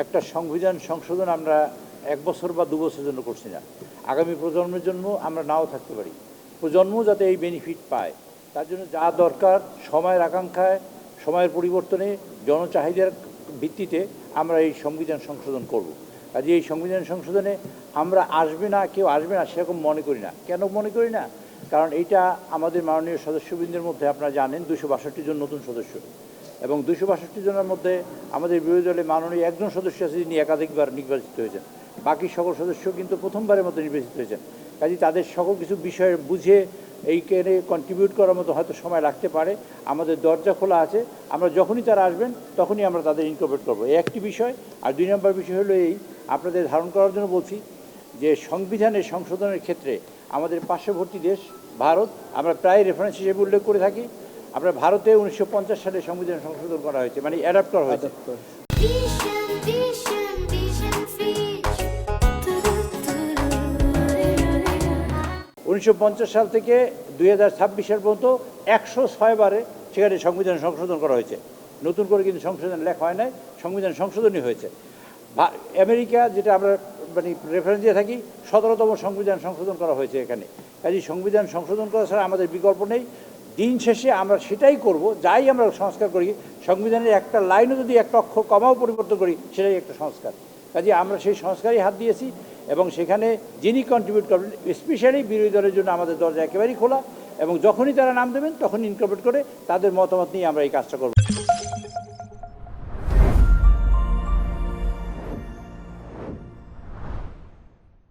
একটা সংবিধান সংশোধন আমরা 1 বছর বা 2 বছরের জন্য করছি না, আগামী প্রজন্মের জন্য আমরা নাও থাকতে পারি, প্রজন্ম যাতে এই বেনিফিট পায় তার জন্য যা দরকার সময়ের আকাঙ্ক্ষায়, সময়ের পরিবর্তনে, জনচাহিদার ভিত্তিতে আমরা এই সংবিধান সংশোধন করব। কাজে এই সংবিধান সংশোধনে আমরা কেউ আসবে না সেরকম মনে করি না। কেন মনে করি না? কারণ এইটা আমাদের মাননীয় সদস্যবৃন্দের মধ্যে আপনারা জানেন 262 জন নতুন সদস্য, এবং 262 জনের মধ্যে আমাদের বিরোধী দলে মাননীয় একজন সদস্য আছে যিনি একাধিকবার নির্বাচিত হয়েছেন, বাকি সকল সদস্য কিন্তু প্রথমবারের মতো নির্বাচিত হয়েছেন। কাজে তাদের সকল কিছু বিষয়ে বুঝে এইখানে কন্ট্রিবিউট করার মতো হয়তো সময় লাগতে পারে। আমাদের দরজা খোলা আছে, আমরা যখনই তারা আসবেন তখনই আমরা তাদের ইনকর্পোরেট করবো, এই একটি বিষয়। আর 2 নম্বর বিষয় হলো এই, আপনাদের ধারণ করার জন্য বলছি যে সংবিধানের সংশোধনের ক্ষেত্রে আমাদের পার্শ্ববর্তী দেশ ভারত আমরা প্রায় রেফারেন্স হিসেবে উল্লেখ করে থাকি। আমরা ভারতে 1950 সালে সংবিধান সংশোধন করা হয়েছে, মানে অ্যাডাপ্ট করা হয়েছে। 1950 সাল থেকে 2026 সাল পর্যন্ত 106 বারে সেখানে সংবিধান সংশোধন করা হয়েছে। নতুন করে কিন্তু সংশোধন লেখা হয় নাই, সংবিধান সংশোধনই হয়েছে। আমেরিকা, যেটা আমরা মানে রেফারেন্স দিয়ে থাকি, 17তম সংবিধান সংশোধন করা হয়েছে এখানে। কাজে সংবিধান সংশোধন করা ছাড়া আমাদের বিকল্প নেই। দিন শেষে আমরা সেটাই করব, যাই আমরা সংস্কার করি, সংবিধানের একটা লাইনও যদি একটা অক্ষর কমাও পরিবর্তন করি সেটাই একটা সংস্কার। কাজে আমরা সেই সংস্কারই হাত দিয়েছি, এবং সেখানে যিনি কন্ট্রিবিউট করবেন, স্পেশালি বিরোধী দলের জন্য আমাদের দরজা একেবারেই খোলা, এবং যখনই তারা নাম দেবেন তখনই ইনকর্পোরেট করে তাদের মতামত নিয়ে আমরা এই কাজটা করব।